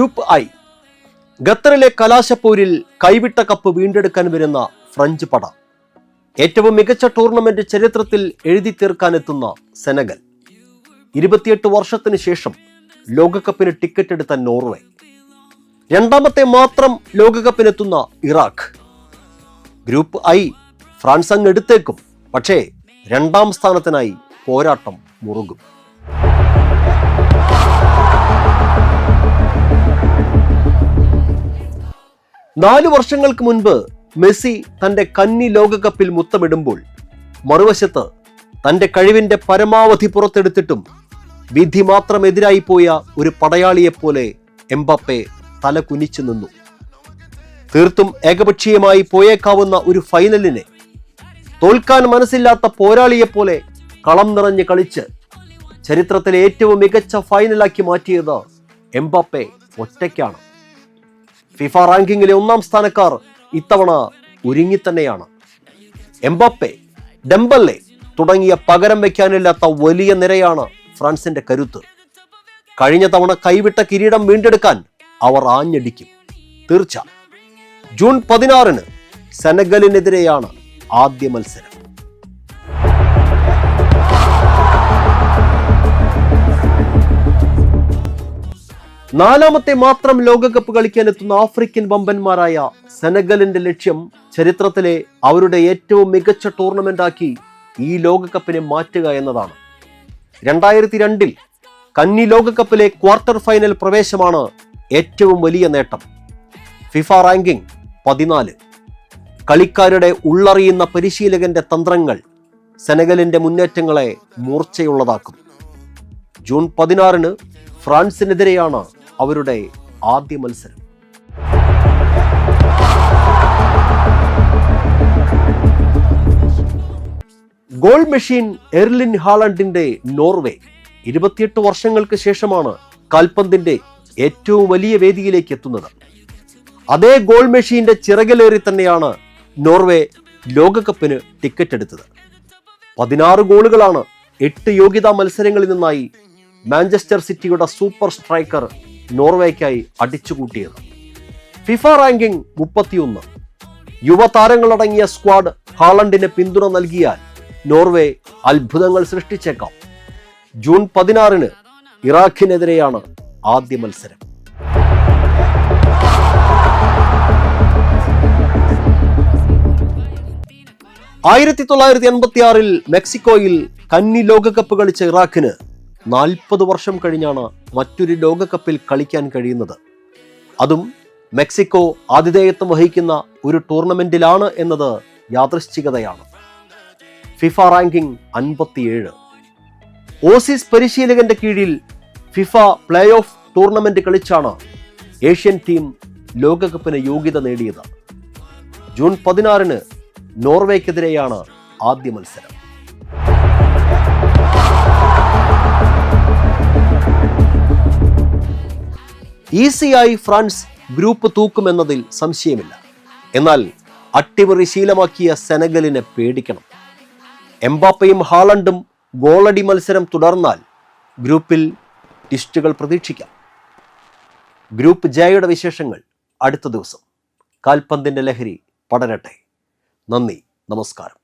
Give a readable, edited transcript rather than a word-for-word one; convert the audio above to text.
Group I. ഖത്തറിലെ കലാശപ്പോരിൽ കൈവിട്ട cup വീണ്ടെടുക്കാൻ വരുന്ന ഫ്രഞ്ച് പട. ഏറ്റവും മികച്ച ടൂർണമെന്റ് ചരിത്രത്തിൽ എഴുതി തീർക്കാനെത്തുന്ന സെനഗൽ. 28 വർഷത്തിന് ശേഷം ലോകകപ്പിന് ടിക്കറ്റ് എടുത്ത നോർവേ. രണ്ടാമത്തെ മാത്രം ലോകകപ്പിനെത്തുന്ന ഇറാഖ്. ഗ്രൂപ്പ് ഐ ഫ്രാൻസ് അങ്ങ് എടുത്തേക്കും, പക്ഷേ രണ്ടാം സ്ഥാനത്തിനായി പോരാട്ടം മുറുകും. നാലു വർഷങ്ങൾക്ക് മുൻപ് മെസ്സി തന്റെ കന്നി ലോകകപ്പിൽ മുത്തമിടുമ്പോൾ മറുവശത്ത് തന്റെ കഴിവിന്റെ പരമാവധി പുറത്തെടുത്തിട്ടും വിധി മാത്രം എതിരായി പോയ ഒരു പടയാളിയെപ്പോലെ എംബാപ്പെ തല കുനിച്ചു നിന്നു. തീർത്തും ഏകപക്ഷീയമായി പോയേക്കാവുന്ന ഒരു ഫൈനലിനെ തോൽക്കാൻ മനസ്സില്ലാത്ത പോരാളിയെപ്പോലെ കളം നിറഞ്ഞ് കളിച്ച് ചരിത്രത്തിലെ ഏറ്റവും മികച്ച ഫൈനലാക്കി മാറ്റിയത് എംബാപ്പെ ഒറ്റയ്ക്കാണ്. ഫിഫ റാങ്കിങ്ങിലെ 1-ാം സ്ഥാനക്കാർ ഇത്തവണ ഒരുങ്ങിത്തന്നെയാണ്. എംബാപ്പെ, ഡെംബല്ലെ തുടങ്ങിയ പകരം വയ്ക്കാനില്ലാത്ത വലിയ നിരയാണ് ഫ്രാൻസിന്റെ കരുത്ത്. കഴിഞ്ഞ തവണ കൈവിട്ട കിരീടം വീണ്ടെടുക്കാൻ അവർ ആഞ്ഞടിക്കും, തീർച്ച. ജൂൺ 16 സെനഗലിനെതിരെയാണ് ആദ്യ മത്സരം. നാലാമത്തെ മാത്രം ലോകകപ്പ് കളിക്കാനെത്തുന്ന ആഫ്രിക്കൻ വമ്പന്മാരായ സെനഗലിന്റെ ലക്ഷ്യം ചരിത്രത്തിലെ അവരുടെ ഏറ്റവും മികച്ച ടൂർണമെന്റാക്കി ഈ ലോകകപ്പിനെ മാറ്റുക എന്നതാണ്. 2002 കന്നി ലോകകപ്പിലെ ക്വാർട്ടർ ഫൈനൽ പ്രവേശമാണ് ഏറ്റവും വലിയ നേട്ടം. FIFA ranking 14. കളിക്കാരുടെ ഉള്ളറിയുന്ന പരിശീലകന്റെ തന്ത്രങ്ങൾ സെനഗലിന്റെ മുന്നേറ്റങ്ങളെ മൂർച്ചയുള്ളതാക്കും. ജൂൺ 16 ഫ്രാൻസിനെതിരെയാണ് അവരുടെ ആദ്യ മത്സരം. ഗോൾ മെഷീൻ എർലിൻ ഹാലണ്ടിന്റെ നോർവേ 28 വർഷങ്ങൾക്ക് ശേഷമാണ് കാൽപന്തിന്റെ ഏറ്റവും വലിയ വേദിയിലേക്ക് എത്തുന്നത്. അതേ ഗോൾ മെഷീന്റെ ചിറകിലേറി തന്നെയാണ് നോർവേ ലോകകപ്പിന് ടിക്കറ്റ് എടുത്തത്. 16 ഗോളുകളാണ് 8 യോഗ്യതാ മത്സരങ്ങളിൽ നിന്നായി മാഞ്ചസ്റ്റർ സിറ്റിയുടെ സൂപ്പർ സ്ട്രൈക്കർ നോർവേക്കായി അടിച്ചുകൂട്ടിയത്. FIFA ranking 31. യുവതാരങ്ങളടങ്ങിയ സ്ക്വാഡ് ഹാലണ്ടിന് പിന്തുണ നൽകിയാൽ നോർവേ അത്ഭുതങ്ങൾ സൃഷ്ടിച്ചേക്കാം. ജൂൺ 16 ഇറാഖിനെതിരെയാണ് ആദ്യ മത്സരം. ആയിരത്തി 1986 മെക്സിക്കോയിൽ കന്നി ലോകകപ്പ് കളിച്ച ഇറാഖിന് 40 വർഷം കഴിഞ്ഞാണ് മറ്റൊരു ലോകകപ്പിൽ കളിക്കാൻ കഴിയുന്നത്. അതും മെക്സിക്കോ ആതിഥേയത്വം വഹിക്കുന്ന ഒരു ടൂർണമെന്റിലാണ് എന്നത് യാദൃശ്ചികതയാണ്. FIFA ranking 57. ഓസീസ് പരിശീലകന്റെ കീഴിൽ ഫിഫ പ്ലേ ഓഫ് ടൂർണമെന്റ് കളിച്ചാണ് ഏഷ്യൻ ടീം ലോകകപ്പിന് യോഗ്യത നേടിയത്. ജൂൺ 16 നോർവേക്കെതിരെയാണ് ആദ്യ മത്സരം. ഈസിയായി ഫ്രാൻസ് ഗ്രൂപ്പ് തൂക്കുമെന്നതിൽ സംശയമില്ല. എന്നാൽ അട്ടിമറി ശീലമാക്കിയ സെനഗലിനെ പേടിക്കണം. എംബാപ്പയും ഹാലണ്ടും ഗോളടി മത്സരം തുടർന്നാൽ ഗ്രൂപ്പിൽ ട്വിസ്റ്റുകൾ പ്രതീക്ഷിക്കാം. ഗ്രൂപ്പ് ജെയുടെ വിശേഷങ്ങൾ അടുത്ത ദിവസം. കാൽപന്തിന്റെ ലഹരി പടരട്ടെ. നന്ദി, നമസ്കാരം.